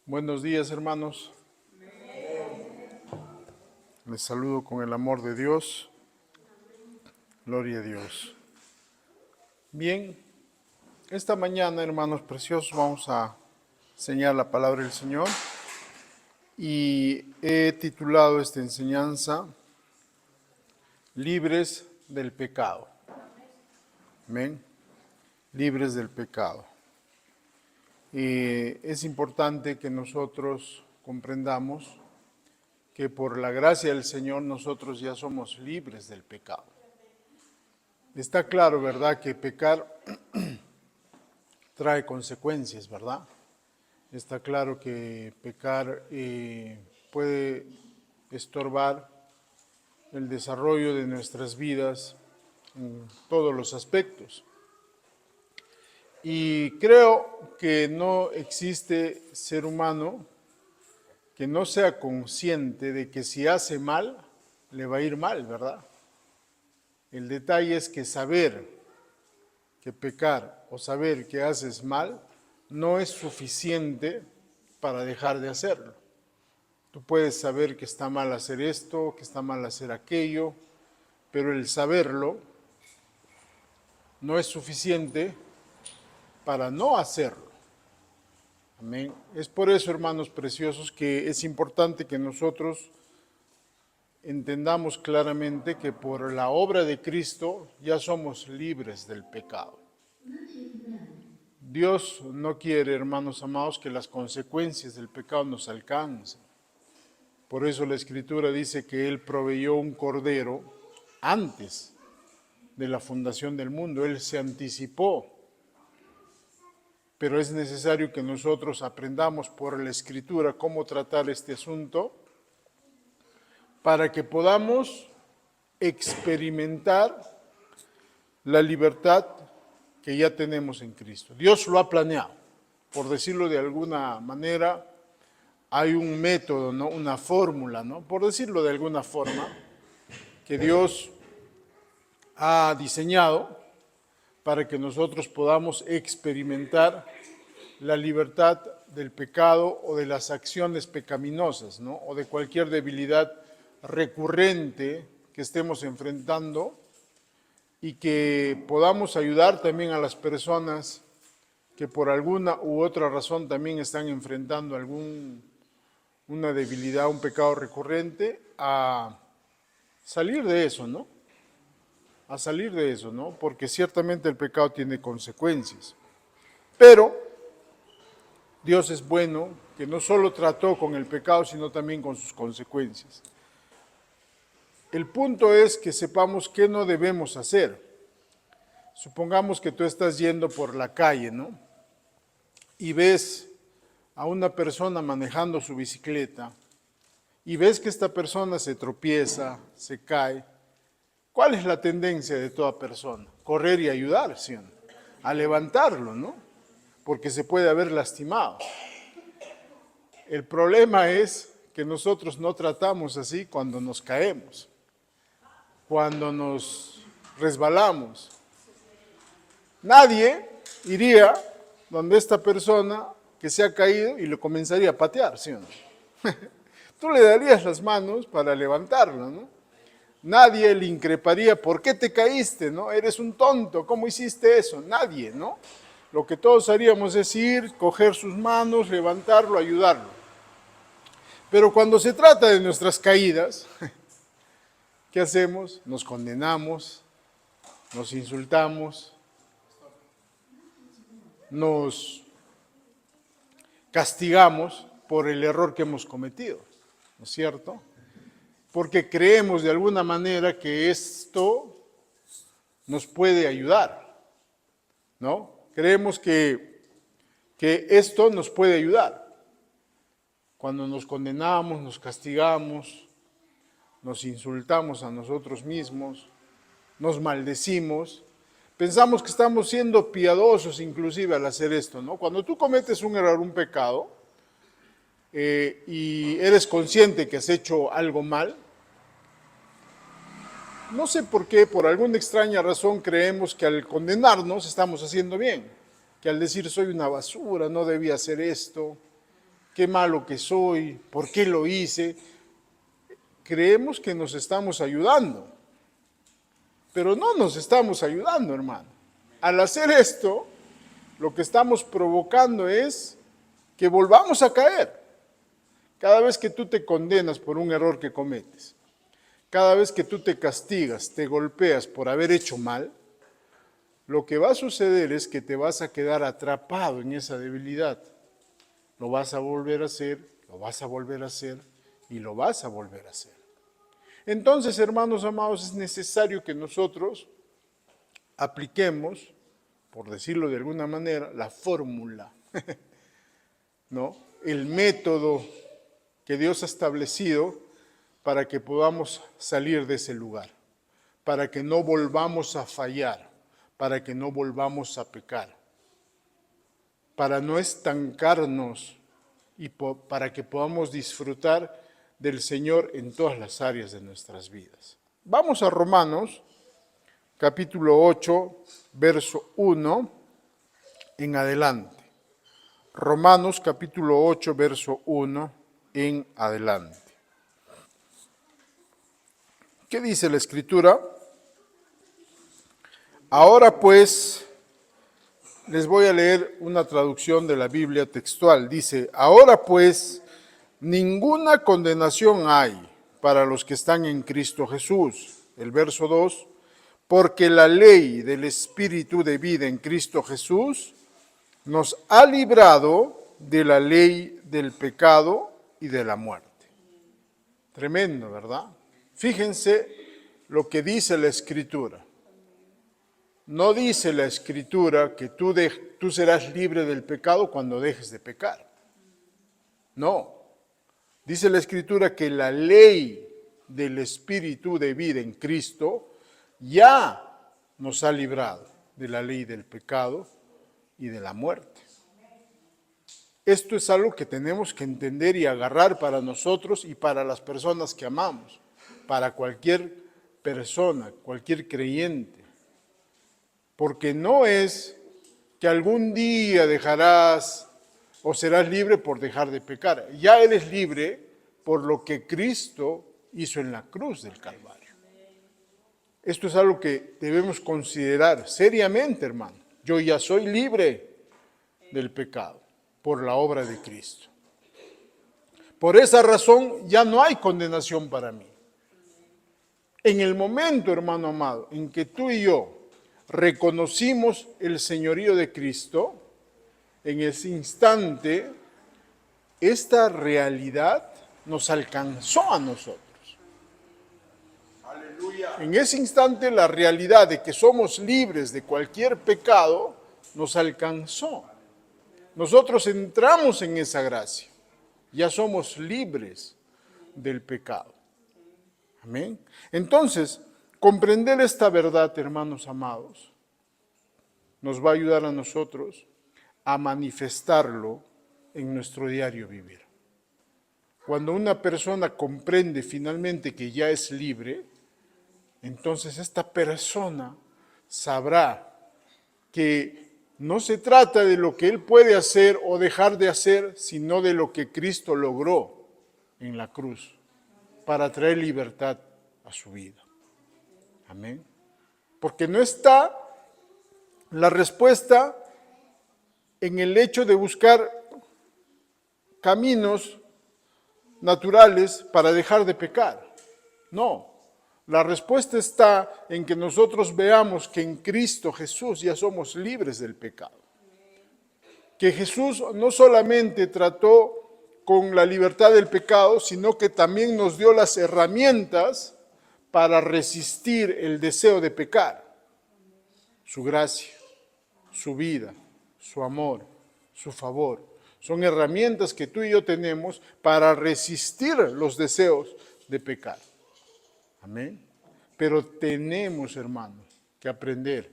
Buenos días, hermanos. Les saludo con el amor de Dios. Gloria a Dios. Bien, esta mañana, hermanos preciosos, vamos a enseñar la palabra del Señor. Y he titulado esta enseñanza Libres del pecado. Amén. Libres del pecado. Es importante que nosotros comprendamos que por la gracia del Señor nosotros ya somos libres del pecado. Está claro, ¿verdad?, que pecar trae consecuencias, ¿verdad? Está claro que pecar puede estorbar el desarrollo de nuestras vidas en todos los aspectos. Y creo que no existe ser humano que no sea consciente de que si hace mal, le va a ir mal, ¿verdad? El detalle es que saber que pecar o saber que haces mal no es suficiente para dejar de hacerlo. Tú puedes saber que está mal hacer esto, que está mal hacer aquello, pero el saberlo no es suficiente para no hacerlo. Amén. Es por eso, hermanos preciosos, que es importante que nosotros entendamos claramente que por la obra de Cristo ya somos libres del pecado. Dios no quiere, hermanos amados, que las consecuencias del pecado nos alcancen. Por eso la Escritura dice que Él proveyó un cordero antes de la fundación del mundo. Él se anticipó. Pero es necesario que nosotros aprendamos por la Escritura cómo tratar este asunto para que podamos experimentar la libertad que ya tenemos en Cristo. Dios lo ha planeado. Por decirlo de alguna manera, hay un método, ¿no? Una fórmula, ¿no? Por decirlo de alguna forma, que Dios ha diseñado para que nosotros podamos experimentar la libertad del pecado o de las acciones pecaminosas, ¿no? O de cualquier debilidad recurrente que estemos enfrentando y que podamos ayudar también a las personas que por alguna u otra razón también están enfrentando una debilidad, un pecado recurrente, a salir de eso, ¿no? A salir de eso, ¿no? Porque ciertamente el pecado tiene consecuencias. Pero Dios es bueno, que no solo trató con el pecado, sino también con sus consecuencias. El punto es que sepamos qué no debemos hacer. Supongamos que tú estás yendo por la calle, ¿no? Y ves a una persona manejando su bicicleta y ves que esta persona se tropieza, se cae. ¿Cuál es la tendencia de toda persona? Correr y ayudar, ¿sí o no? A levantarlo, ¿no? Porque se puede haber lastimado. El problema es que nosotros no tratamos así cuando nos caemos, cuando nos resbalamos. Nadie iría donde esta persona que se ha caído y lo comenzaría a patear, ¿sí o no? Tú le darías las manos para levantarlo, ¿no? Nadie le increparía, ¿por qué te caíste, no? Eres un tonto, ¿cómo hiciste eso? Nadie, ¿no? Lo que todos haríamos es ir, coger sus manos, levantarlo, ayudarlo. Pero cuando se trata de nuestras caídas, ¿qué hacemos? Nos condenamos, nos insultamos, nos castigamos por el error que hemos cometido, ¿no es cierto? Porque creemos de alguna manera que esto nos puede ayudar, ¿no? Creemos que esto nos puede ayudar. Cuando nos condenamos, nos castigamos, nos insultamos a nosotros mismos, nos maldecimos, pensamos que estamos siendo piadosos inclusive al hacer esto, ¿no? Cuando tú cometes un error, un pecado, y eres consciente que has hecho algo mal, no sé por qué, por alguna extraña razón creemos que al condenarnos estamos haciendo bien, que al decir soy una basura, no debía hacer esto, qué malo que soy, por qué lo hice. Creemos que nos estamos ayudando, pero no nos estamos ayudando, hermano. Al hacer esto, lo que estamos provocando es que volvamos a caer. Cada vez que tú te condenas por un error que cometes, cada vez que tú te castigas, te golpeas por haber hecho mal, lo que va a suceder es que te vas a quedar atrapado en esa debilidad. Lo vas a volver a hacer, lo vas a volver a hacer y lo vas a volver a hacer. Entonces, hermanos amados, es necesario que nosotros apliquemos, por decirlo de alguna manera, la fórmula, ¿no? El método que Dios ha establecido para que podamos salir de ese lugar, para que no volvamos a fallar, para que no volvamos a pecar, para no estancarnos y para que podamos disfrutar del Señor en todas las áreas de nuestras vidas. Vamos a Romanos, capítulo 8, verso 1 en adelante. Romanos, capítulo 8, verso 1 en adelante. ¿Qué dice la Escritura? Ahora pues, les voy a leer una traducción de la Biblia textual. Dice, ahora pues, ninguna condenación hay para los que están en Cristo Jesús. El verso 2, porque la ley del Espíritu de vida en Cristo Jesús nos ha librado de la ley del pecado y de la muerte. Tremendo, ¿verdad? Fíjense lo que dice la Escritura. No dice la Escritura que tú serás libre del pecado cuando dejes de pecar. No. Dice la Escritura que la ley del Espíritu de vida en Cristo ya nos ha librado de la ley del pecado y de la muerte. Esto es algo que tenemos que entender y agarrar para nosotros y para las personas que amamos, para cualquier persona, cualquier creyente. Porque no es que algún día dejarás o serás libre por dejar de pecar. Ya eres libre por lo que Cristo hizo en la cruz del Calvario. Esto es algo que debemos considerar seriamente, hermano. Yo ya soy libre del pecado por la obra de Cristo. Por esa razón ya no hay condenación para mí. En el momento, hermano amado, en que tú y yo reconocimos el señorío de Cristo, en ese instante, esta realidad nos alcanzó a nosotros. Aleluya. En ese instante, la realidad de que somos libres de cualquier pecado nos alcanzó. Nosotros entramos en esa gracia. Ya somos libres del pecado. Amén. Entonces, comprender esta verdad, hermanos amados, nos va a ayudar a nosotros a manifestarlo en nuestro diario vivir. Cuando una persona comprende finalmente que ya es libre, entonces esta persona sabrá que no se trata de lo que él puede hacer o dejar de hacer, sino de lo que Cristo logró en la cruz para traer libertad a su vida. Amén. Porque no está la respuesta en el hecho de buscar caminos naturales para dejar de pecar. No. La respuesta está en que nosotros veamos que en Cristo Jesús ya somos libres del pecado. Que Jesús no solamente trató con la libertad del pecado, sino que también nos dio las herramientas para resistir el deseo de pecar. Su gracia, su vida, su amor, su favor. Son herramientas que tú y yo tenemos para resistir los deseos de pecar. Amén. Pero tenemos, hermanos, que aprender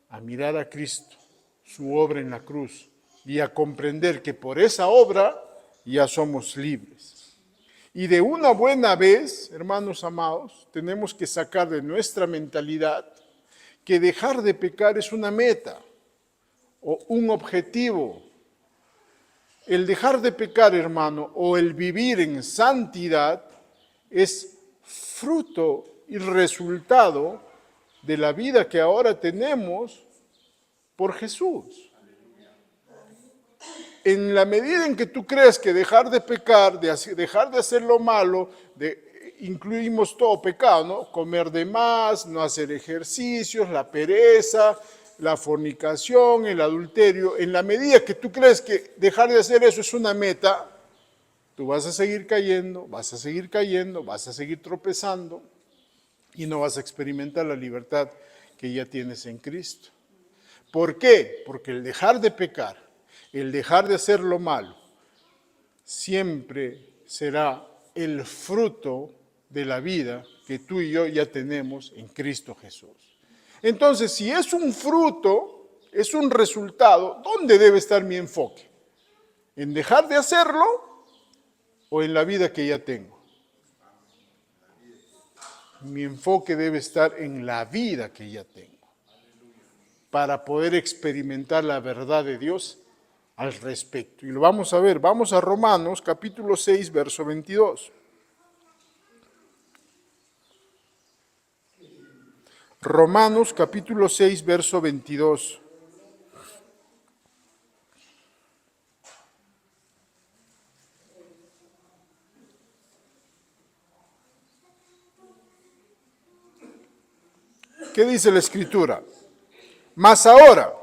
a mirar a Cristo, su obra en la cruz, y a comprender que por esa obra ya somos libres. Y de una buena vez, hermanos amados, tenemos que sacar de nuestra mentalidad que dejar de pecar es una meta o un objetivo. el dejar de pecar, hermano, o el vivir en santidad es fruto y resultado de la vida que ahora tenemos por Jesús. En la medida en que tú crees que dejar de pecar, dejar de hacer lo malo, incluimos todo pecado, ¿no? Comer de más, no hacer ejercicios, la pereza, la fornicación, el adulterio. En la medida que tú crees que dejar de hacer eso es una meta, tú vas a seguir cayendo, vas a seguir cayendo, vas a seguir tropezando y no vas a experimentar la libertad que ya tienes en Cristo. ¿Por qué? Porque el dejar de pecar, el dejar de hacer lo malo, siempre será el fruto de la vida que tú y yo ya tenemos en Cristo Jesús. Entonces, si es un fruto, es un resultado, ¿dónde debe estar mi enfoque? ¿En dejar de hacerlo o en la vida que ya tengo? Mi enfoque debe estar en la vida que ya tengo, para poder experimentar la verdad de Dios al respecto. Y lo vamos a ver, vamos a Romanos capítulo 6, verso 22. Romanos capítulo 6, verso 22. ¿Qué dice la Escritura? Mas ahora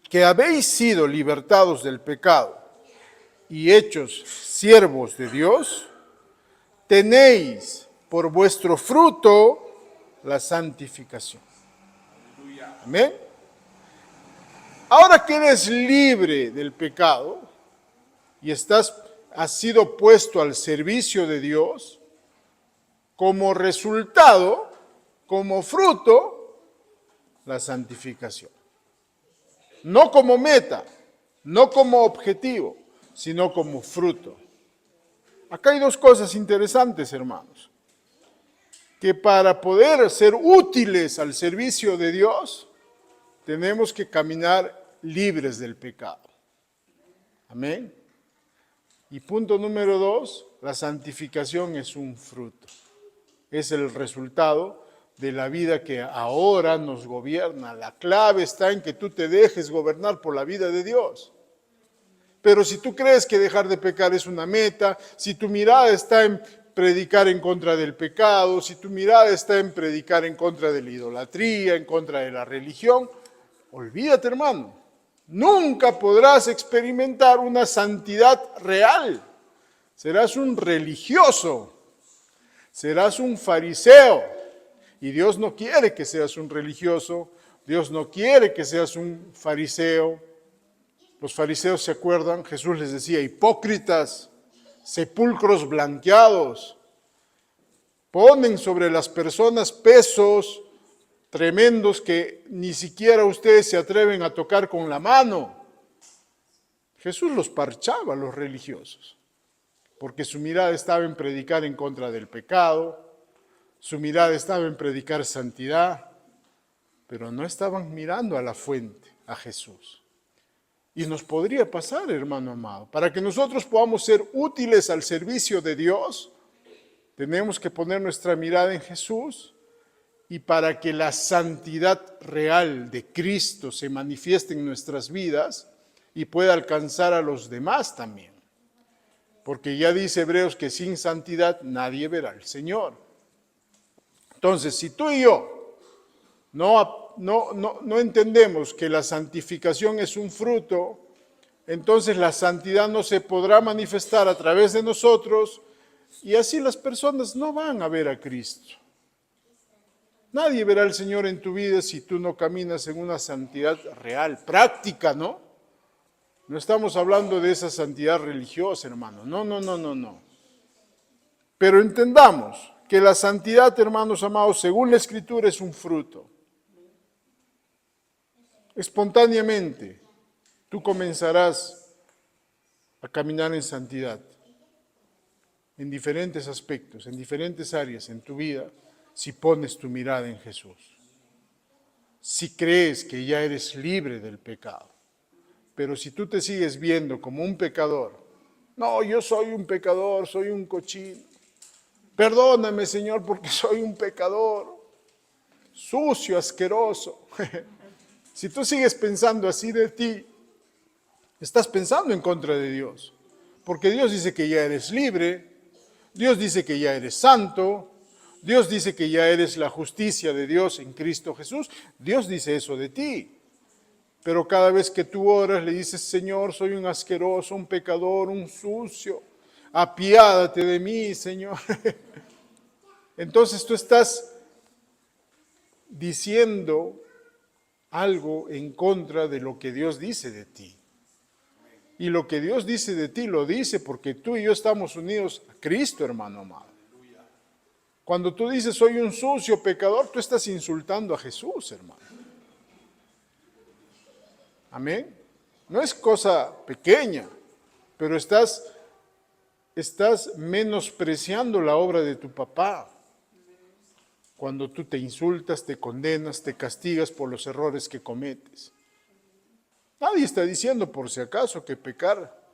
que habéis sido libertados del pecado y hechos siervos de Dios, tenéis por vuestro fruto la santificación. Amén. Ahora que eres libre del pecado y has sido puesto al servicio de Dios, como resultado, como fruto, la santificación. No como meta, no como objetivo, sino como fruto. Acá hay dos cosas interesantes, hermanos. Que para poder ser útiles al servicio de Dios, tenemos que caminar libres del pecado. Amén. Y punto número 2, la santificación es un fruto. Es el resultado de la vida que ahora nos gobierna. La clave está en que tú te dejes gobernar por la vida de Dios. Pero si tú crees que dejar de pecar es una meta, si tu mirada está en predicar en contra del pecado, si tu mirada está en predicar en contra de la idolatría, en contra de la religión, olvídate, hermano. Nunca podrás experimentar una santidad real. Serás un religioso, serás un fariseo. Y Dios no quiere que seas un religioso, Dios no quiere que seas un fariseo. Los fariseos, ¿se acuerdan? Jesús les decía, hipócritas, sepulcros blanqueados, ponen sobre las personas pesos tremendos que ni siquiera ustedes se atreven a tocar con la mano. Jesús los parchaba a los religiosos, porque su mirada estaba en predicar en contra del pecado, su mirada estaba en predicar santidad, pero no estaban mirando a la fuente, a Jesús. Y nos podría pasar, hermano amado, para que nosotros podamos ser útiles al servicio de Dios, tenemos que poner nuestra mirada en Jesús, y para que la santidad real de Cristo se manifieste en nuestras vidas y pueda alcanzar a los demás también. Porque ya dice Hebreos que sin santidad nadie verá al Señor. Entonces, si tú y yo no entendemos que la santificación es un fruto, entonces la santidad no se podrá manifestar a través de nosotros y así las personas no van a ver a Cristo. Nadie verá al Señor en tu vida si tú no caminas en una santidad real, práctica, ¿no? No estamos hablando de esa santidad religiosa, hermano. No. Pero entendamos que la santidad, hermanos amados, según la Escritura, es un fruto. Espontáneamente, tú comenzarás a caminar en santidad, en diferentes aspectos, en diferentes áreas en tu vida, si pones tu mirada en Jesús. Si crees que ya eres libre del pecado. Pero si tú te sigues viendo como un pecador, no, yo soy un pecador, soy un cochino. Perdóname, Señor, porque soy un pecador, sucio, asqueroso. Si tú sigues pensando así de ti, estás pensando en contra de Dios. Porque Dios dice que ya eres libre, Dios dice que ya eres santo, Dios dice que ya eres la justicia de Dios en Cristo Jesús. Dios dice eso de ti. Pero cada vez que tú oras le dices, Señor, soy un asqueroso, un pecador, un sucio. Apiádate de mí, Señor. Entonces tú estás diciendo algo en contra de lo que Dios dice de ti. Y lo que Dios dice de ti lo dice porque tú y yo estamos unidos a Cristo, hermano amado. Cuando tú dices soy un sucio pecador, tú estás insultando a Jesús, hermano. Amén. No es cosa pequeña, pero estás menospreciando la obra de tu papá. Cuando tú te insultas, te condenas, te castigas por los errores que cometes. Nadie está diciendo por si acaso que pecar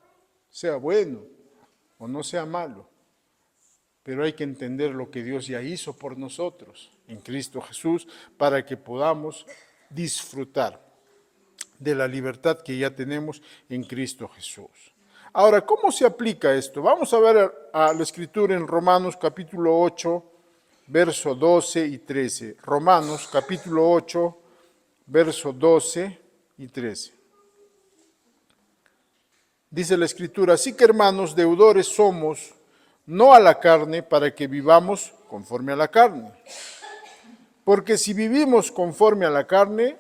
sea bueno o no sea malo. Pero hay que entender lo que Dios ya hizo por nosotros en Cristo Jesús para que podamos disfrutar de la libertad que ya tenemos en Cristo Jesús. Ahora, ¿cómo se aplica esto? Vamos a ver a la Escritura en Romanos capítulo 8, verso 12 y 13. Romanos capítulo 8, verso 12 y 13. Dice la Escritura, así que hermanos, deudores somos, no a la carne, para que vivamos conforme a la carne. Porque si vivimos conforme a la carne,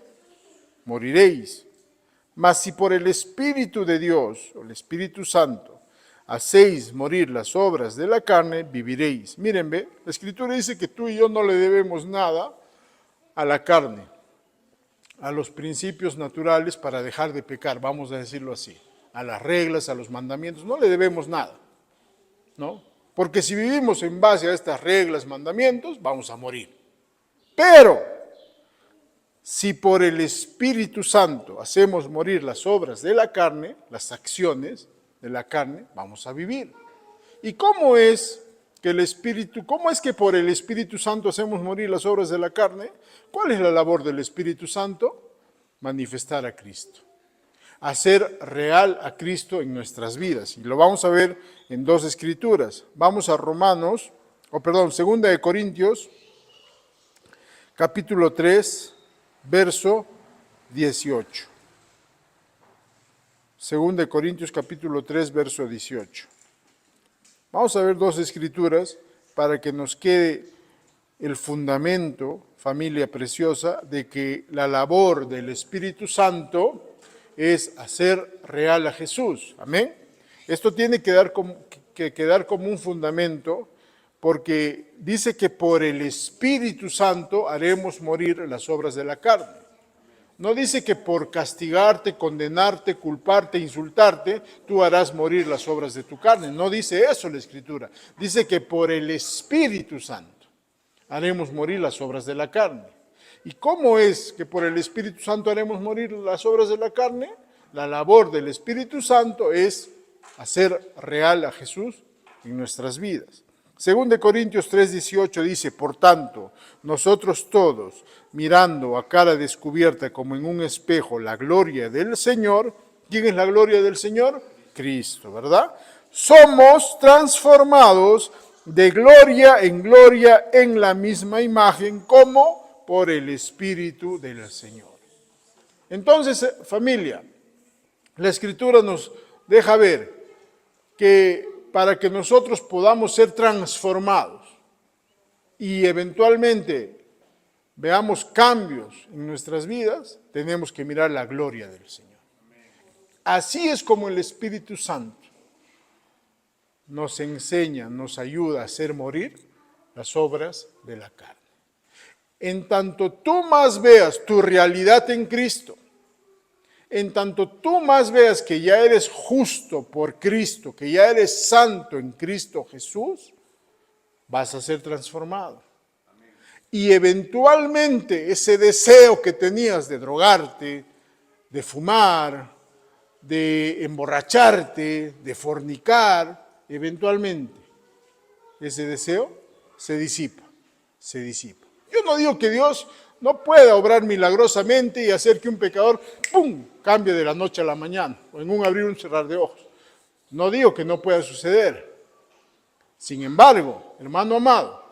moriréis. Mas si por el Espíritu de Dios, o el Espíritu Santo, hacéis morir las obras de la carne, viviréis. Miren, ve, la Escritura dice que tú y yo no le debemos nada a la carne, a los principios naturales para dejar de pecar, vamos a decirlo así, a las reglas, a los mandamientos, no le debemos nada, ¿no? Porque si vivimos en base a estas reglas, mandamientos, vamos a morir. Pero si por el Espíritu Santo hacemos morir las obras de la carne, las acciones de la carne, vamos a vivir. ¿Y cómo es que por el Espíritu Santo hacemos morir las obras de la carne? ¿Cuál es la labor del Espíritu Santo? Manifestar a Cristo. Hacer real a Cristo en nuestras vidas. Y lo vamos a ver en dos escrituras. Vamos a 2 de Corintios, capítulo 3, verso 18. 2 de Corintios, capítulo 3, verso 18. Vamos a ver dos escrituras para que nos quede el fundamento, familia preciosa, de que la labor del Espíritu Santo es hacer real a Jesús. Amén. Esto tiene que quedar como un fundamento porque dice que por el Espíritu Santo haremos morir las obras de la carne. No dice que por castigarte, condenarte, culparte, insultarte, tú harás morir las obras de tu carne. No dice eso la Escritura. Dice que por el Espíritu Santo haremos morir las obras de la carne. ¿Y cómo es que por el Espíritu Santo haremos morir las obras de la carne? La labor del Espíritu Santo es hacer real a Jesús en nuestras vidas. 2 Corintios 3:18 dice, por tanto, nosotros todos, mirando a cara descubierta como en un espejo la gloria del Señor, ¿quién es la gloria del Señor? Cristo, ¿verdad? Somos transformados de gloria en la misma imagen, como por el Espíritu del Señor. Entonces, familia, la Escritura nos deja ver que para que nosotros podamos ser transformados y eventualmente veamos cambios en nuestras vidas, tenemos que mirar la gloria del Señor. Así es como el Espíritu Santo nos enseña, nos ayuda a hacer morir las obras de la carne. En tanto tú más veas tu realidad en Cristo, en tanto tú más veas que ya eres justo por Cristo, que ya eres santo en Cristo Jesús, vas a ser transformado. Y eventualmente ese deseo que tenías de drogarte, de fumar, de emborracharte, de fornicar, eventualmente ese deseo se disipa, se disipa. Yo no digo que Dios no pueda obrar milagrosamente y hacer que un pecador, ¡pum!, cambie de la noche a la mañana, o en un abrir y un cerrar de ojos. No digo que no pueda suceder. Sin embargo, hermano amado,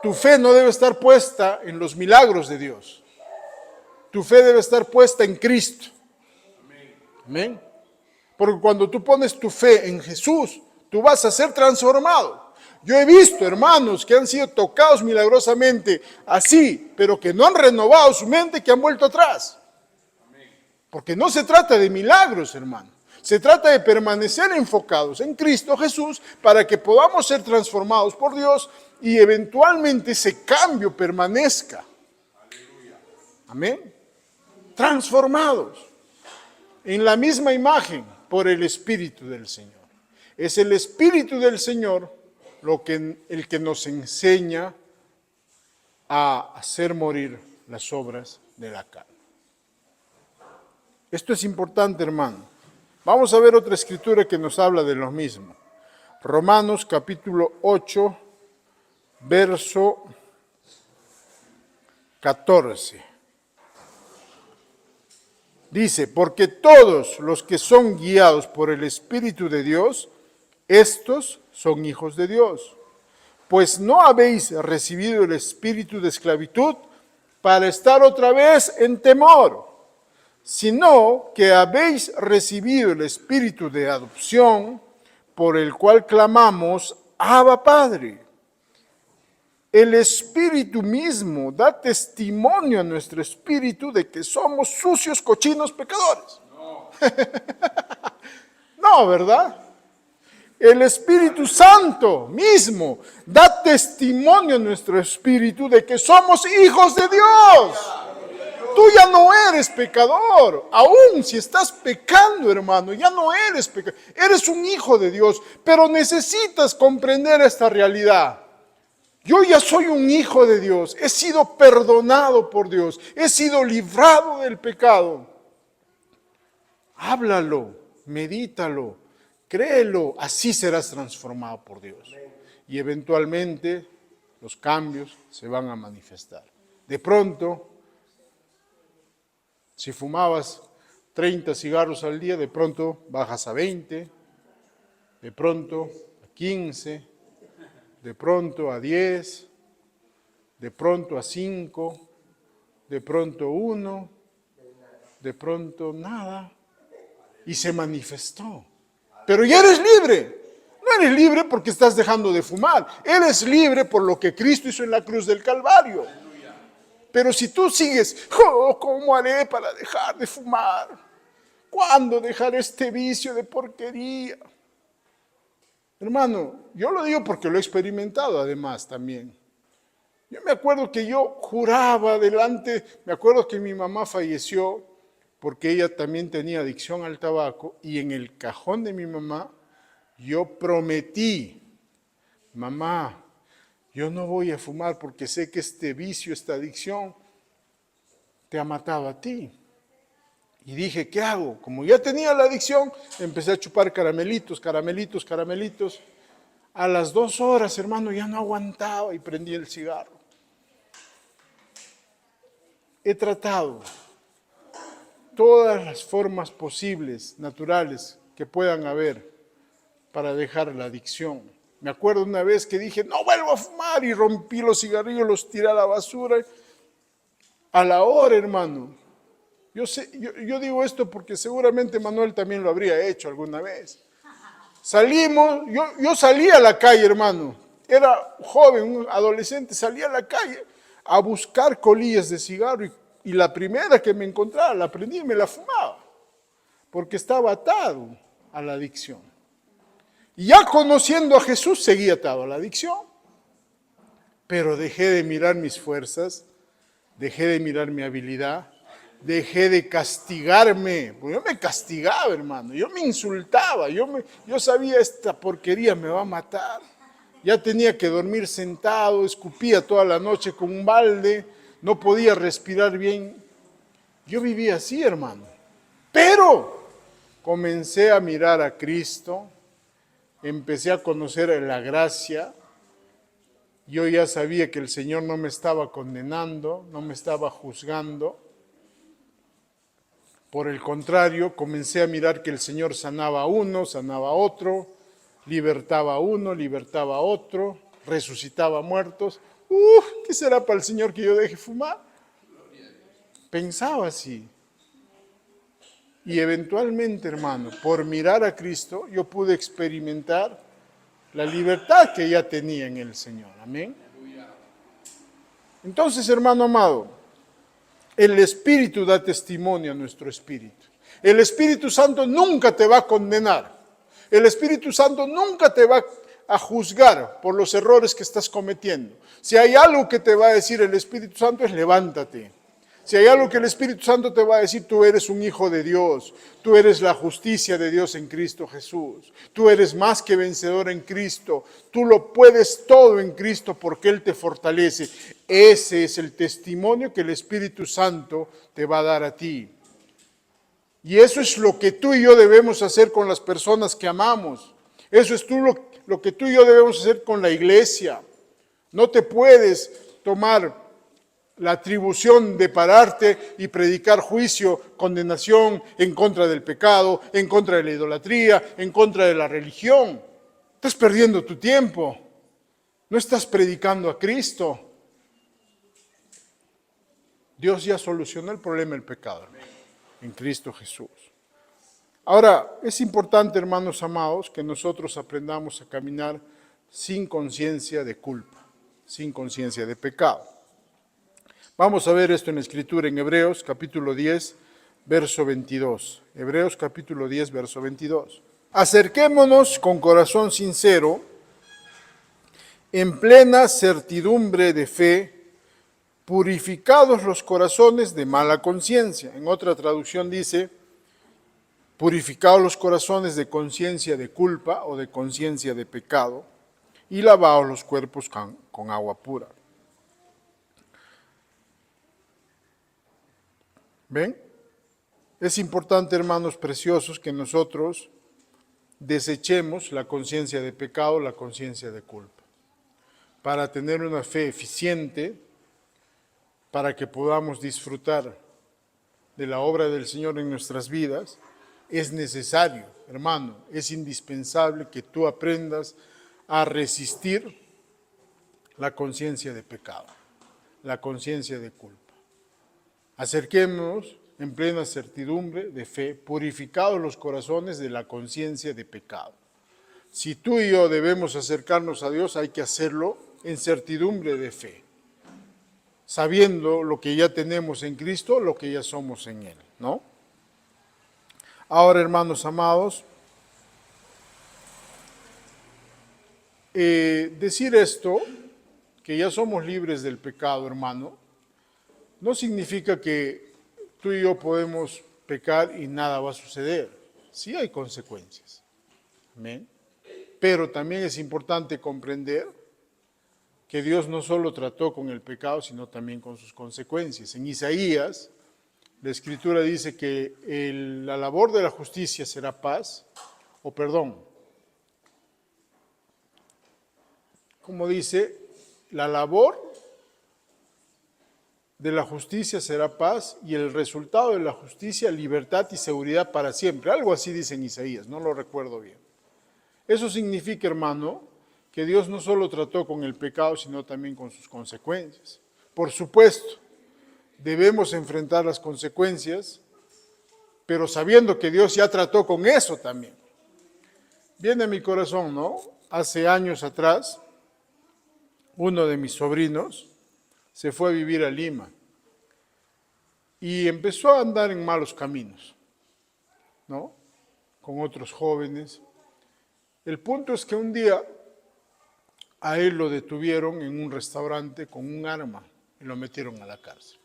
tu fe no debe estar puesta en los milagros de Dios. Tu fe debe estar puesta en Cristo. Amén. Porque cuando tú pones tu fe en Jesús, tú vas a ser transformado. Yo he visto hermanos que han sido tocados milagrosamente así, pero que no han renovado su mente, que han vuelto atrás. Porque no se trata de milagros, hermano. Se trata de permanecer enfocados en Cristo Jesús para que podamos ser transformados por Dios y eventualmente ese cambio permanezca. Amén. Transformados en la misma imagen por el Espíritu del Señor. Es el Espíritu del Señor el que nos enseña a hacer morir las obras de la carne. Esto es importante, hermano. Vamos a ver otra escritura que nos habla de lo mismo. Romanos capítulo 8, verso 14. Dice, porque todos los que son guiados por el Espíritu de Dios, estos son hijos de Dios. Pues no habéis recibido el espíritu de esclavitud para estar otra vez en temor, sino que habéis recibido el espíritu de adopción, por el cual clamamos, Abba Padre. El Espíritu mismo da testimonio a nuestro espíritu de que somos sucios, cochinos, pecadores. No, ¿verdad? El Espíritu Santo mismo da testimonio a nuestro espíritu de que somos hijos de Dios. Tú ya no eres pecador, aún si estás pecando, hermano, ya no eres pecador. Eres un hijo de Dios, pero necesitas comprender esta realidad. Yo ya soy un hijo de Dios, he sido perdonado por Dios, he sido librado del pecado. Háblalo, medítalo, créelo, así serás transformado por Dios. Y eventualmente los cambios se van a manifestar. De pronto, si fumabas 30 cigarros al día, de pronto bajas a 20, de pronto a 15, de pronto a 10, de pronto a 5, de pronto 1, de pronto nada. Y se manifestó. Pero ya eres libre. No eres libre porque estás dejando de fumar. Eres libre por lo que Cristo hizo en la cruz del Calvario. Pero si tú sigues, ¿cómo haré para dejar de fumar? ¿Cuándo dejaré este vicio de porquería? Hermano, yo lo digo porque lo he experimentado además también. Yo me acuerdo que yo juraba me acuerdo que mi mamá falleció porque ella también tenía adicción al tabaco y en el cajón de mi mamá yo prometí, mamá, yo no voy a fumar porque sé que este vicio, esta adicción te ha matado a ti. Y dije, ¿qué hago? Como ya tenía la adicción, empecé a chupar caramelitos. A las 2 horas, hermano, ya no aguantaba y prendí el cigarro. He tratado todas las formas posibles, naturales, que puedan haber para dejar la adicción. Me acuerdo una vez que dije, no vuelvo a fumar, y rompí los cigarrillos, los tiré a la basura. A la hora, hermano. Yo digo esto porque seguramente Manuel también lo habría hecho alguna vez. Salimos, yo salí a la calle, hermano. Era joven, un adolescente, salí a la calle a buscar colillas de cigarro y la primera que me encontraba la prendí y me la fumaba. Porque estaba atado a la adicción. Y ya conociendo a Jesús seguía atado a la adicción. Pero dejé de mirar mis fuerzas, dejé de mirar mi habilidad, dejé de castigarme, porque yo me castigaba, hermano, yo me insultaba, yo sabía esta porquería me va a matar. Ya tenía que dormir sentado, escupía toda la noche con un balde, no podía respirar bien. Yo vivía así, hermano. Pero comencé a mirar a Cristo, empecé a conocer la gracia. Yo ya sabía que el Señor no me estaba condenando, no me estaba juzgando. Por el contrario, comencé a mirar que el Señor sanaba a uno, sanaba a otro, libertaba a uno, libertaba a otro, resucitaba a muertos. ¿Qué será para el Señor que yo deje fumar? Pensaba así. Y eventualmente, hermano, por mirar a Cristo, yo pude experimentar la libertad que ya tenía en el Señor. Amén. Entonces, hermano amado, el Espíritu da testimonio a nuestro espíritu. El Espíritu Santo nunca te va a condenar. El Espíritu Santo nunca te va a juzgar por los errores que estás cometiendo. Si hay algo que te va a decir el Espíritu Santo es levántate. Si hay algo que el Espíritu Santo te va a decir, tú eres un hijo de Dios, tú eres la justicia de Dios en Cristo Jesús, tú eres más que vencedor en Cristo, tú lo puedes todo en Cristo porque Él te fortalece. Ese es el testimonio que el Espíritu Santo te va a dar a ti. Y eso es lo que tú y yo debemos hacer con las personas que amamos. Eso es lo que tú y yo debemos hacer con la iglesia. No te puedes tomar la atribución de pararte y predicar juicio, condenación en contra del pecado, en contra de la idolatría, en contra de la religión. Estás perdiendo tu tiempo. No estás predicando a Cristo. Dios ya solucionó el problema del pecado, hermano, en Cristo Jesús. Ahora, es importante, hermanos amados, que nosotros aprendamos a caminar sin conciencia de culpa, sin conciencia de pecado. Vamos a ver esto en la Escritura en Hebreos capítulo 10, verso 22. Hebreos capítulo 10, verso 22. Acerquémonos con corazón sincero, en plena certidumbre de fe, purificados los corazones de mala conciencia. En otra traducción dice, purificados los corazones de conciencia de culpa o de conciencia de pecado, y lavados los cuerpos con agua pura. ¿Ven? Es importante, hermanos preciosos, que nosotros desechemos la conciencia de pecado, la conciencia de culpa, para tener una fe eficiente, para que podamos disfrutar de la obra del Señor en nuestras vidas. Es necesario, hermano, es indispensable que tú aprendas a resistir la conciencia de pecado, la conciencia de culpa. Acerquémonos en plena certidumbre de fe, purificados los corazones de la conciencia de pecado. Si tú y yo debemos acercarnos a Dios, hay que hacerlo en certidumbre de fe, sabiendo lo que ya tenemos en Cristo, lo que ya somos en Él, ¿no? Ahora, hermanos amados, decir esto, que ya somos libres del pecado, hermano, no significa que tú y yo podemos pecar y nada va a suceder. Sí hay consecuencias. Amén. Pero también es importante comprender que Dios no solo trató con el pecado, sino también con sus consecuencias. En Isaías, la Escritura dice que la labor de la justicia será paz, o perdón. Como dice, la labor de la justicia será paz y el resultado de la justicia, libertad y seguridad para siempre. Algo así dice en Isaías, no lo recuerdo bien. Eso significa, hermano, que Dios no solo trató con el pecado, sino también con sus consecuencias. Por supuesto, debemos enfrentar las consecuencias, pero sabiendo que Dios ya trató con eso también. Viene a mi corazón, ¿no? Hace años atrás, uno de mis sobrinos se fue a vivir a Lima y empezó a andar en malos caminos, ¿no? Con otros jóvenes. El punto es que un día a él lo detuvieron en un restaurante con un arma y lo metieron a la cárcel.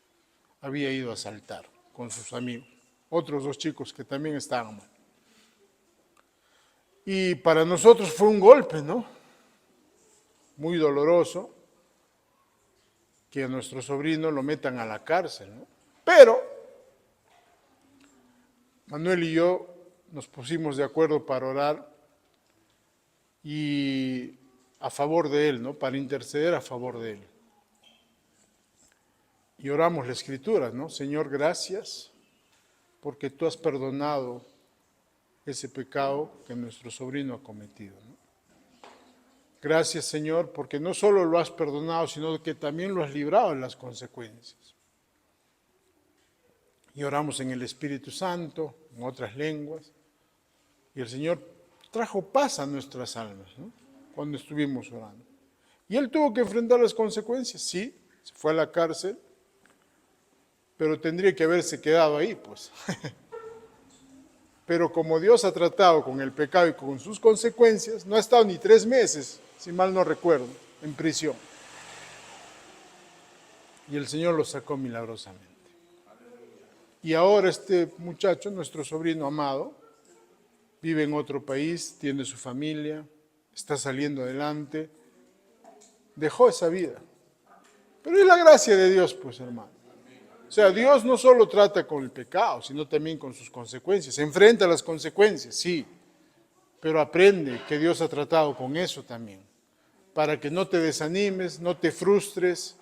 Había ido a asaltar con sus amigos, otros dos chicos que también estaban mal. Y para nosotros fue un golpe, ¿no? Muy doloroso que a nuestro sobrino lo metan a la cárcel, ¿no? Pero Manuel y yo nos pusimos de acuerdo para orar y a favor de él, ¿no? Para interceder a favor de él. Y oramos la Escritura, ¿no? Señor, gracias porque tú has perdonado ese pecado que nuestro sobrino ha cometido, ¿no? Gracias, Señor, porque no solo lo has perdonado, sino que también lo has librado de las consecuencias. Y oramos en el Espíritu Santo, en otras lenguas, y el Señor trajo paz a nuestras almas, ¿no? Cuando estuvimos orando. Y él tuvo que enfrentar las consecuencias, sí, se fue a la cárcel, pero tendría que haberse quedado ahí, pues. Pero como Dios ha tratado con el pecado y con sus consecuencias, no ha estado ni 3 meses, si mal no recuerdo, en prisión. Y el Señor lo sacó milagrosamente. Y ahora este muchacho, nuestro sobrino amado, vive en otro país, tiene su familia, está saliendo adelante, dejó esa vida. Pero es la gracia de Dios, pues, hermano. O sea, Dios no solo trata con el pecado, sino también con sus consecuencias. Se enfrenta a las consecuencias, sí, pero aprende que Dios ha tratado con eso también, para que no te desanimes, no te frustres,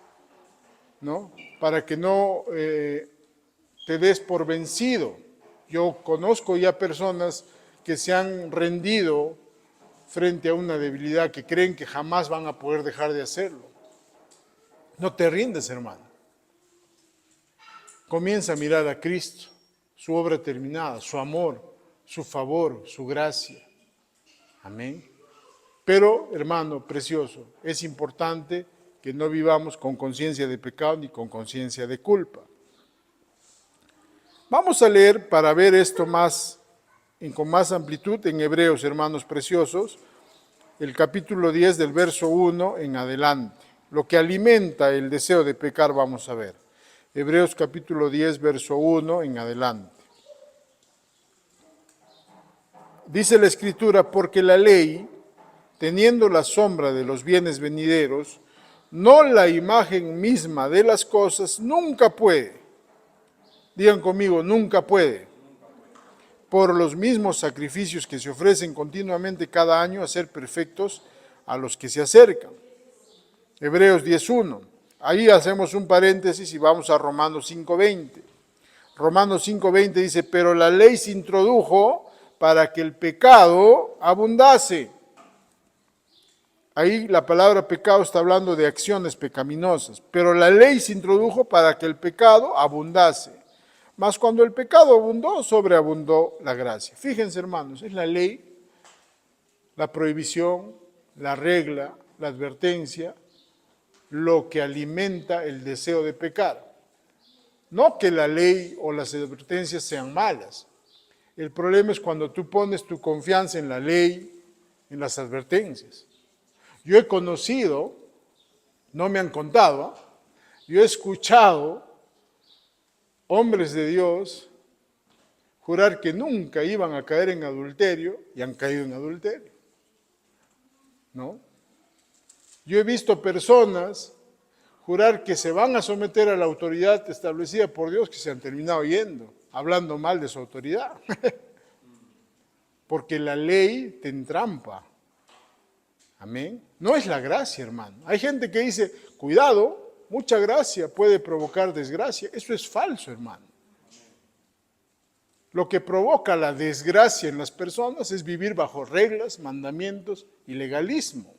¿no? Para que no te des por vencido. Yo conozco ya personas que se han rendido frente a una debilidad, que creen que jamás van a poder dejar de hacerlo. No te rindes, hermano. Comienza a mirar a Cristo, su obra terminada, su amor, su favor, su gracia. Amén. Pero, hermano precioso, es importante que no vivamos con conciencia de pecado ni con conciencia de culpa. Vamos a leer para ver esto con más amplitud en Hebreos, hermanos preciosos, el capítulo 10 del verso 1 en adelante. Lo que alimenta el deseo de pecar vamos a ver. Hebreos capítulo 10, verso 1 en adelante. Dice la Escritura, porque la ley, teniendo la sombra de los bienes venideros, no la imagen misma de las cosas, nunca puede. Digan conmigo, nunca puede. Por los mismos sacrificios que se ofrecen continuamente cada año, hacer perfectos a los que se acercan. Hebreos 10:1. Ahí hacemos un paréntesis y vamos a Romanos 5:20. Romanos 5:20 dice, pero la ley se introdujo para que el pecado abundase. Ahí la palabra pecado está hablando de acciones pecaminosas, pero la ley se introdujo para que el pecado abundase. Mas cuando el pecado abundó, sobreabundó la gracia. Fíjense, hermanos, es la ley, la prohibición, la regla, la advertencia, lo que alimenta el deseo de pecar. No que la ley o las advertencias sean malas. El problema es cuando tú pones tu confianza en la ley, en las advertencias. Yo he conocido, no me han contado, yo he escuchado hombres de Dios jurar que nunca iban a caer en adulterio y han caído en adulterio, ¿no? Yo he visto personas jurar que se van a someter a la autoridad establecida por Dios que se han terminado yendo, hablando mal de su autoridad. Porque la ley te entrampa. Amén. No es la gracia, hermano. Hay gente que dice, cuidado, mucha gracia puede provocar desgracia. Eso es falso, hermano. Lo que provoca la desgracia en las personas es vivir bajo reglas, mandamientos y legalismo.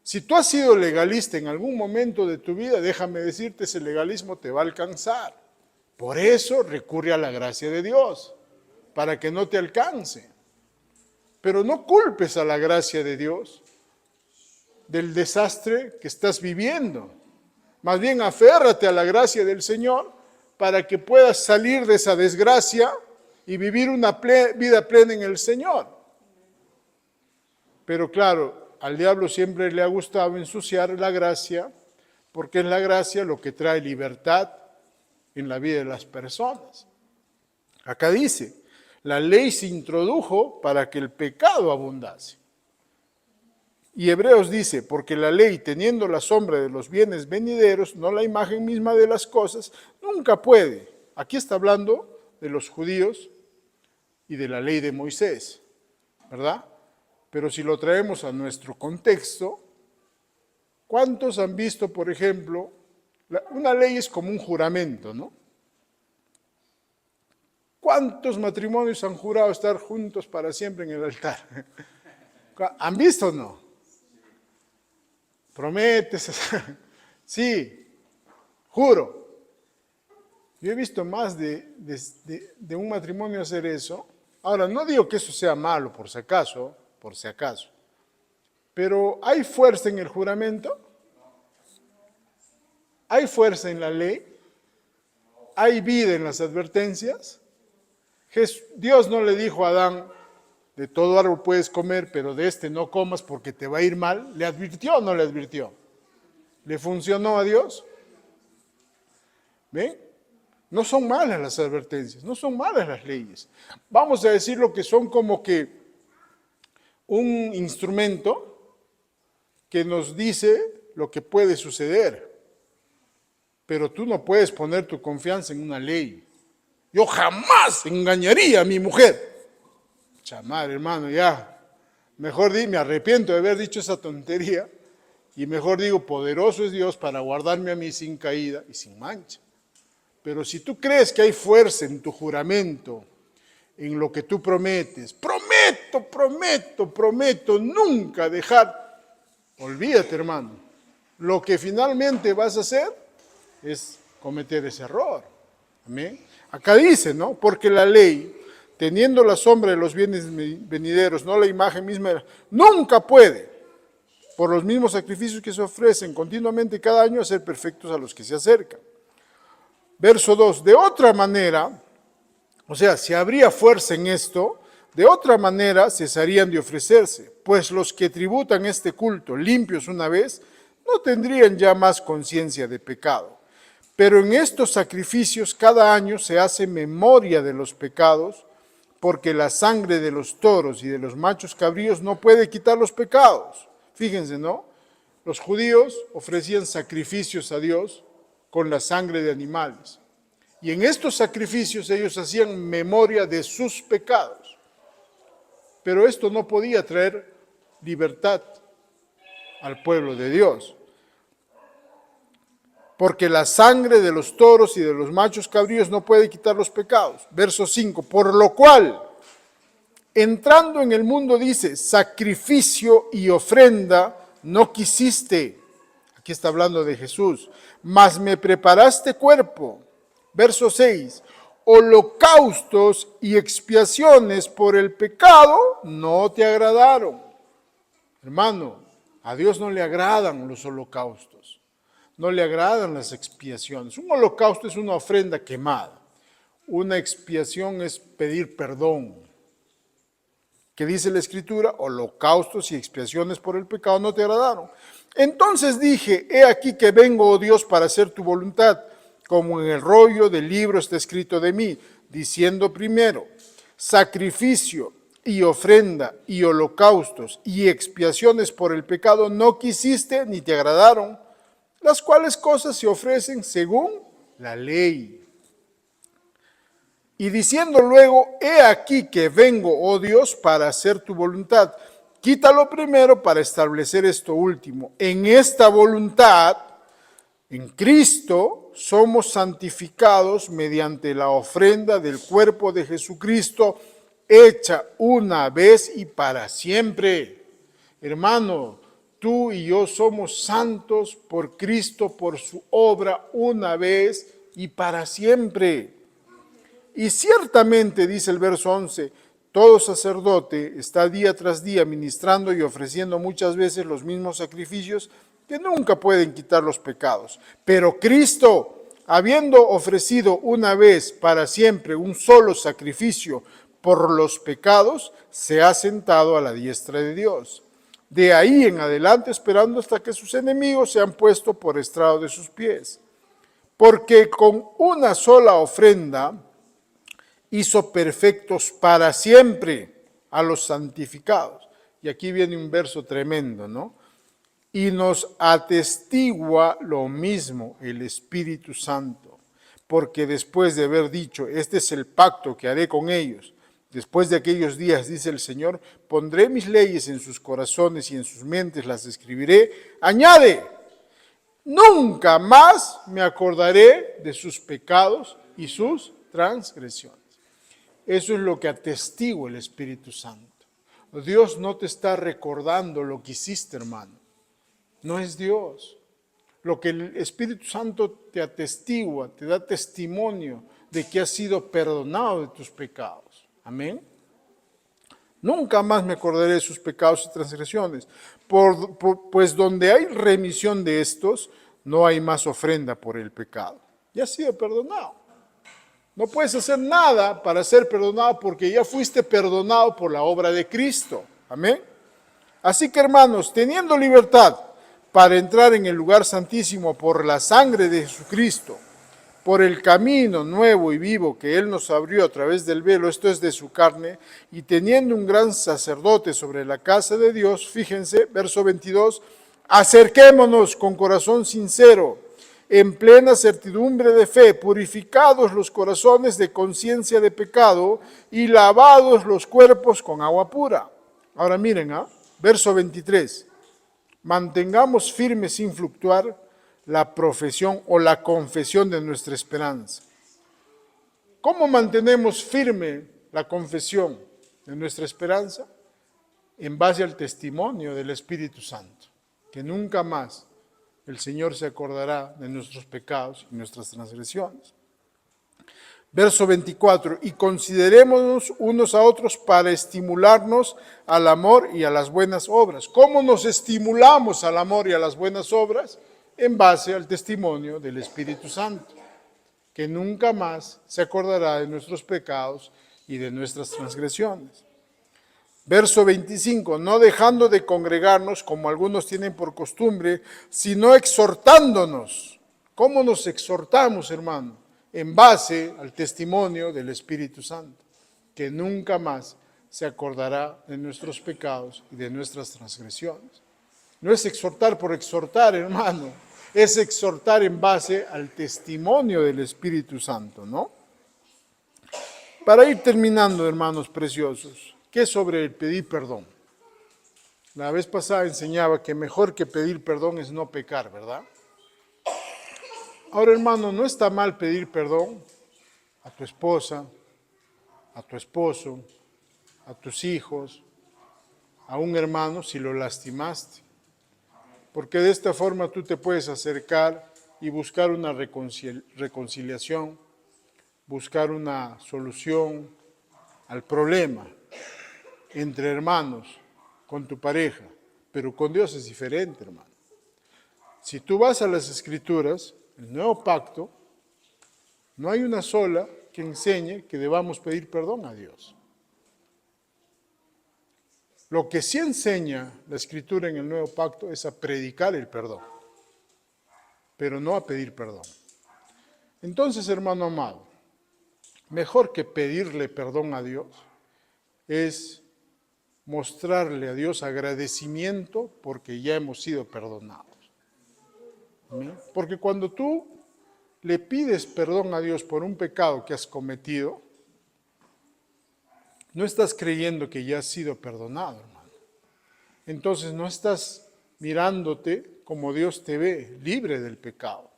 Si tú has sido legalista en algún momento de tu vida, déjame decirte, ese legalismo te va a alcanzar. Por eso recurre a la gracia de Dios, para que no te alcance. Pero no culpes a la gracia de Dios del desastre que estás viviendo. Más bien aférrate a la gracia del Señor para que puedas salir de esa desgracia y vivir una vida plena en el Señor. Pero claro, al diablo siempre le ha gustado ensuciar la gracia, porque es la gracia lo que trae libertad en la vida de las personas. Acá dice, la ley se introdujo para que el pecado abundase. Y Hebreos dice, porque la ley, teniendo la sombra de los bienes venideros, no la imagen misma de las cosas, nunca puede. Aquí está hablando de los judíos y de la ley de Moisés, ¿verdad? Pero si lo traemos a nuestro contexto, ¿cuántos han visto, por ejemplo, una ley es como un juramento, ¿no? ¿Cuántos matrimonios han jurado estar juntos para siempre en el altar? ¿Han visto o no? Prometes, sí, juro. Yo he visto más de un matrimonio hacer eso. Ahora, no digo que eso sea malo, por si acaso, pero ¿hay fuerza en el juramento? ¿Hay fuerza en la ley? ¿Hay vida en las advertencias? Dios no le dijo a Adán, de todo árbol puedes comer, pero de este no comas porque te va a ir mal. ¿Le advirtió o no le advirtió? ¿Le funcionó a Dios? ¿Ven? No son malas las advertencias, no son malas las leyes. Vamos a decirlo que son como que un instrumento que nos dice lo que puede suceder. Pero tú no puedes poner tu confianza en una ley. Yo jamás engañaría a mi mujer. Chamar, hermano, ya. Mejor me arrepiento de haber dicho esa tontería y mejor digo, poderoso es Dios para guardarme a mí sin caída y sin mancha. Pero si tú crees que hay fuerza en tu juramento, en lo que tú prometes, prometo nunca dejar, olvídate, hermano. Lo que finalmente vas a hacer es cometer ese error. Amén. Acá dice, ¿no? Porque la ley, teniendo la sombra de los bienes venideros, no la imagen misma, nunca puede, por los mismos sacrificios que se ofrecen continuamente cada año, hacer perfectos a los que se acercan. Verso 2, de otra manera, o sea, si habría fuerza en esto, de otra manera cesarían de ofrecerse, pues los que tributan este culto limpios una vez, no tendrían ya más conciencia de pecado. Pero en estos sacrificios cada año se hace memoria de los pecados, porque la sangre de los toros y de los machos cabríos no puede quitar los pecados. Fíjense, ¿no? Los judíos ofrecían sacrificios a Dios con la sangre de animales. Y en estos sacrificios ellos hacían memoria de sus pecados. Pero esto no podía traer libertad al pueblo de Dios. Porque la sangre de los toros y de los machos cabríos no puede quitar los pecados. Verso 5, por lo cual, entrando en el mundo dice, sacrificio y ofrenda no quisiste. Aquí está hablando de Jesús. Mas me preparaste cuerpo. Verso 6, holocaustos y expiaciones por el pecado no te agradaron. Hermano, a Dios no le agradan los holocaustos. No le agradan las expiaciones. Un holocausto es una ofrenda quemada. Una expiación es pedir perdón. ¿Qué dice la Escritura? Holocaustos y expiaciones por el pecado no te agradaron. Entonces dije, he aquí que vengo, oh Dios, para hacer tu voluntad, como en el rollo del libro está escrito de mí, diciendo primero, sacrificio y ofrenda y holocaustos y expiaciones por el pecado no quisiste ni te agradaron, las cuales cosas se ofrecen según la ley. Y diciendo luego, he aquí que vengo, oh Dios, para hacer tu voluntad. Quítalo primero para establecer esto último. En esta voluntad, en Cristo, somos santificados mediante la ofrenda del cuerpo de Jesucristo, hecha una vez y para siempre. Hermano, tú y yo somos santos por Cristo, por su obra, una vez y para siempre. Y ciertamente, dice el verso 11, todo sacerdote está día tras día ministrando y ofreciendo muchas veces los mismos sacrificios que nunca pueden quitar los pecados. Pero Cristo, habiendo ofrecido una vez para siempre un solo sacrificio por los pecados, se ha sentado a la diestra de Dios. De ahí en adelante esperando hasta que sus enemigos sean puestos por estrado de sus pies. Porque con una sola ofrenda hizo perfectos para siempre a los santificados. Y aquí viene un verso tremendo, ¿no? Y nos atestigua lo mismo el Espíritu Santo, porque después de haber dicho, este es el pacto que haré con ellos, Después de aquellos días, dice el Señor, pondré mis leyes en sus corazones y en sus mentes las escribiré. Añade, nunca más me acordaré de sus pecados y sus transgresiones. Eso es lo que atestigua el Espíritu Santo. Dios no te está recordando lo que hiciste, hermano. No es Dios. Lo que el Espíritu Santo te atestigua, te da testimonio de que has sido perdonado de tus pecados. Amén. Nunca más me acordaré de sus pecados y transgresiones, pues donde hay remisión de estos, no hay más ofrenda por el pecado. Ya has sido perdonado. No puedes hacer nada para ser perdonado porque ya fuiste perdonado por la obra de Cristo. Amén. Así que, hermanos, teniendo libertad para entrar en el lugar santísimo por la sangre de Jesucristo, por el camino nuevo y vivo que Él nos abrió a través del velo, esto es de su carne, y teniendo un gran sacerdote sobre la casa de Dios, fíjense, verso 22, acerquémonos con corazón sincero, en plena certidumbre de fe, purificados los corazones de conciencia de pecado y lavados los cuerpos con agua pura. Ahora miren, verso 23, mantengamos firme sin fluctuar la profesión o la confesión de nuestra esperanza. ¿Cómo mantenemos firme la confesión de nuestra esperanza? En base al testimonio del Espíritu Santo, que nunca más el Señor se acordará de nuestros pecados y nuestras transgresiones. Verso 24, y considerémonos unos a otros para estimularnos al amor y a las buenas obras. ¿Cómo nos estimulamos al amor y a las buenas obras? En base al testimonio del Espíritu Santo, que nunca más se acordará de nuestros pecados y de nuestras transgresiones. Verso 25, no dejando de congregarnos como algunos tienen por costumbre, sino exhortándonos. ¿Cómo nos exhortamos, hermano? En base al testimonio del Espíritu Santo, que nunca más se acordará de nuestros pecados y de nuestras transgresiones. No es exhortar por exhortar, hermano, es exhortar en base al testimonio del Espíritu Santo, ¿no? Para ir terminando, hermanos preciosos, ¿qué es sobre el pedir perdón? La vez pasada enseñaba que mejor que pedir perdón es no pecar, ¿verdad? Ahora, hermano, no está mal pedir perdón a tu esposa, a tu esposo, a tus hijos, a un hermano si lo lastimaste. Porque de esta forma tú te puedes acercar y buscar una reconciliación, buscar una solución al problema entre hermanos, con tu pareja. Pero con Dios es diferente, hermano. Si tú vas a las Escrituras, el nuevo pacto, no hay una sola que enseñe que debamos pedir perdón a Dios. Lo que sí enseña la Escritura en el nuevo pacto es a predicar el perdón, pero no a pedir perdón. Entonces, hermano amado, mejor que pedirle perdón a Dios es mostrarle a Dios agradecimiento porque ya hemos sido perdonados. ¿Amén? Porque cuando tú le pides perdón a Dios por un pecado que has cometido, no estás creyendo que ya has sido perdonado, hermano. Entonces no estás mirándote como Dios te ve, libre del pecado.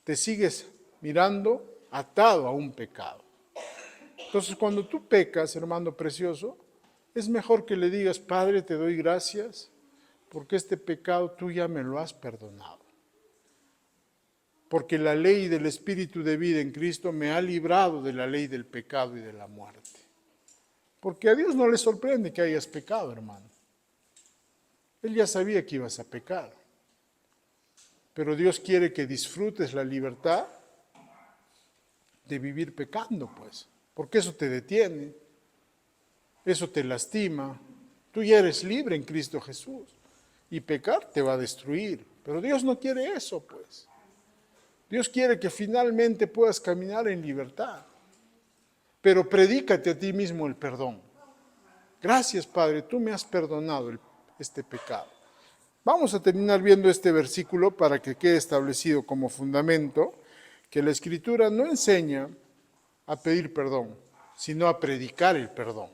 Te sigues mirando atado a un pecado. Entonces cuando tú pecas, hermano precioso, es mejor que le digas, Padre, te doy gracias porque este pecado tú ya me lo has perdonado. Porque la ley del Espíritu de vida en Cristo me ha librado de la ley del pecado y de la muerte. Porque a Dios no le sorprende que hayas pecado, hermano. Él ya sabía que ibas a pecar. Pero Dios quiere que disfrutes la libertad de vivir pecando, pues. Porque eso te detiene, eso te lastima. Tú ya eres libre en Cristo Jesús. Y pecar te va a destruir. Pero Dios no quiere eso, pues. Dios quiere que finalmente puedas caminar en libertad. Pero predícate a ti mismo el perdón. Gracias, Padre, tú me has perdonado este pecado. Vamos a terminar viendo este versículo para que quede establecido como fundamento que la Escritura no enseña a pedir perdón, sino a predicar el perdón.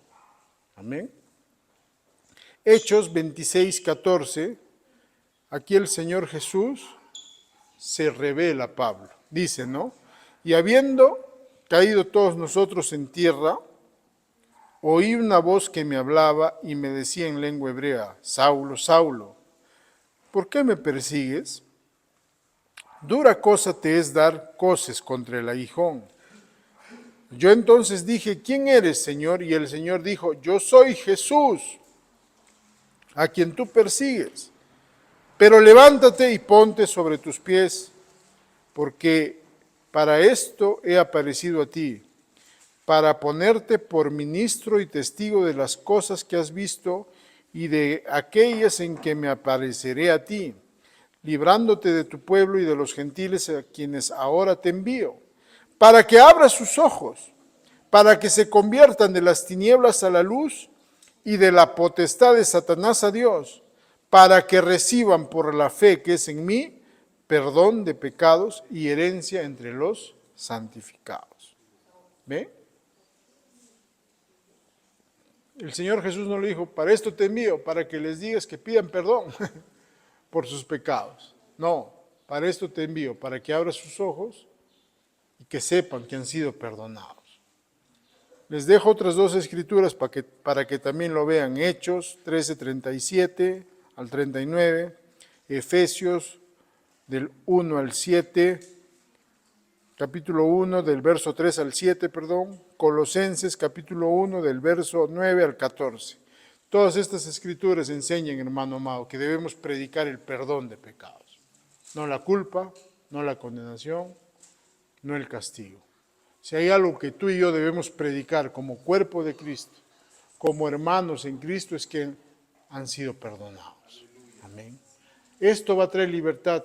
Amén. Hechos 26, 14, aquí el Señor Jesús se revela a Pablo. Dice, ¿no? Y habiendo caído todos nosotros en tierra, oí una voz que me hablaba y me decía en lengua hebrea, Saulo, Saulo, ¿por qué me persigues? Dura cosa te es dar coces contra el aguijón. Yo entonces dije, ¿quién eres, Señor? Y el Señor dijo, yo soy Jesús, a quien tú persigues. Pero levántate y ponte sobre tus pies, porque para esto he aparecido a ti, para ponerte por ministro y testigo de las cosas que has visto y de aquellas en que me apareceré a ti, librándote de tu pueblo y de los gentiles a quienes ahora te envío, para que abras sus ojos, para que se conviertan de las tinieblas a la luz y de la potestad de Satanás a Dios, para que reciban por la fe que es en mí perdón de pecados y herencia entre los santificados. ¿Ve? El Señor Jesús no le dijo, para esto te envío, para que les digas que pidan perdón por sus pecados. No, para esto te envío, para que abras sus ojos y que sepan que han sido perdonados. Les dejo otras dos escrituras para que también lo vean. Hechos 13:37 al 39, Efesios del 1 al 7, capítulo 1 del verso 3 al 7, Colosenses capítulo 1 del verso 9 al 14. Todas estas escrituras enseñan, hermano amado, que debemos predicar el perdón de pecados. No la culpa, no la condenación, no el castigo. Si hay algo que tú y yo debemos predicar como cuerpo de Cristo, como hermanos en Cristo, es que han sido perdonados. Amén. Esto va a traer libertad,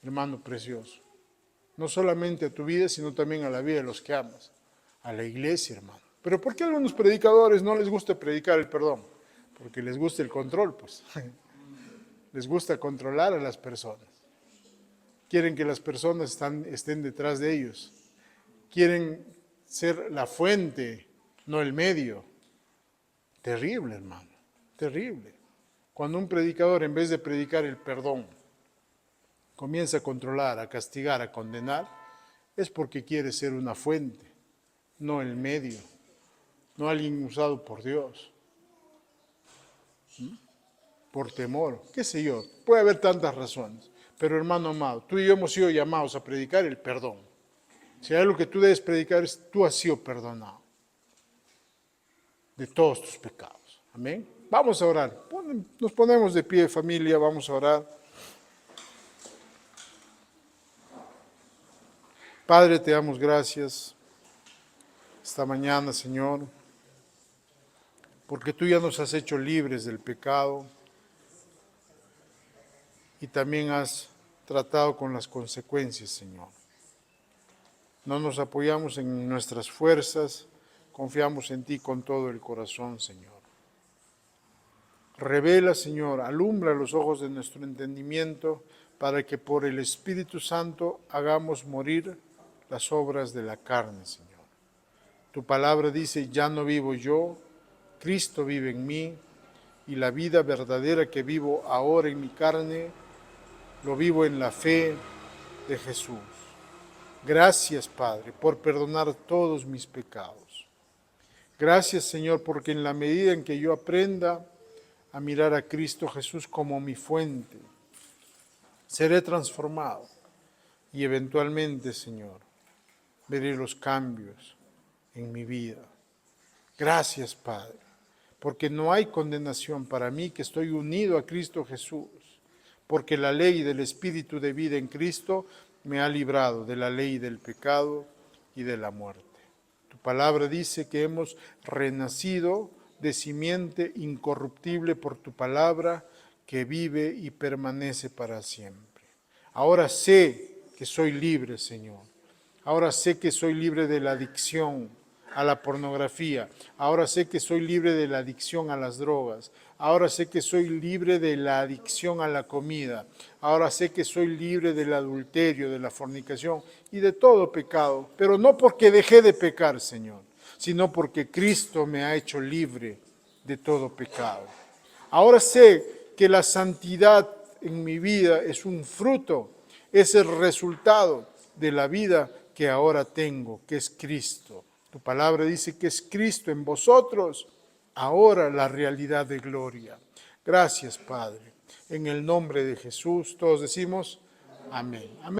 hermano precioso. No solamente a tu vida, sino también a la vida de los que amas. A la iglesia, hermano. Pero ¿por qué a algunos predicadores no les gusta predicar el perdón? Porque les gusta el control, pues. Les gusta controlar a las personas. Quieren que las personas estén detrás de ellos. Quieren ser la fuente, no el medio. Terrible, hermano. Terrible. Cuando un predicador, en vez de predicar el perdón, comienza a controlar, a castigar, a condenar, es porque quiere ser una fuente, no el medio, no alguien usado por Dios. Por temor, qué sé yo, puede haber tantas razones. Pero hermano amado, tú y yo hemos sido llamados a predicar el perdón. Si hay algo que tú debes predicar es, tú has sido perdonado de todos tus pecados. Amén. Vamos a orar. Nos ponemos de pie, familia, vamos a orar. Padre, te damos gracias esta mañana, Señor, porque tú ya nos has hecho libres del pecado y también has tratado con las consecuencias, Señor. No nos apoyamos en nuestras fuerzas, confiamos en ti con todo el corazón, Señor. Revela, Señor, alumbra los ojos de nuestro entendimiento para que por el Espíritu Santo hagamos morir las obras de la carne, Señor. Tu palabra dice, ya no vivo yo, Cristo vive en mí, y la vida verdadera que vivo ahora en mi carne, lo vivo en la fe de Jesús. Gracias, Padre, por perdonar todos mis pecados. Gracias, Señor, porque en la medida en que yo aprenda a mirar a Cristo Jesús como mi fuente, seré transformado y eventualmente, Señor, veré los cambios en mi vida. Gracias, Padre, porque no hay condenación para mí que estoy unido a Cristo Jesús, porque la ley del Espíritu de vida en Cristo me ha librado de la ley del pecado y de la muerte. Tu palabra dice que hemos renacido de simiente incorruptible por tu palabra que vive y permanece para siempre. Ahora sé que soy libre, Señor. Ahora sé que soy libre de la adicción a la pornografía. Ahora sé que soy libre de la adicción a las drogas. Ahora sé que soy libre de la adicción a la comida. Ahora sé que soy libre del adulterio, de la fornicación y de todo pecado. Pero no porque dejé de pecar, Señor, sino porque Cristo me ha hecho libre de todo pecado. Ahora sé que la santidad en mi vida es un fruto, es el resultado de la vida que ahora tengo, que es Cristo. Tu palabra dice que es Cristo en vosotros, ahora la realidad de gloria. Gracias, Padre. En el nombre de Jesús, todos decimos amén. Amén.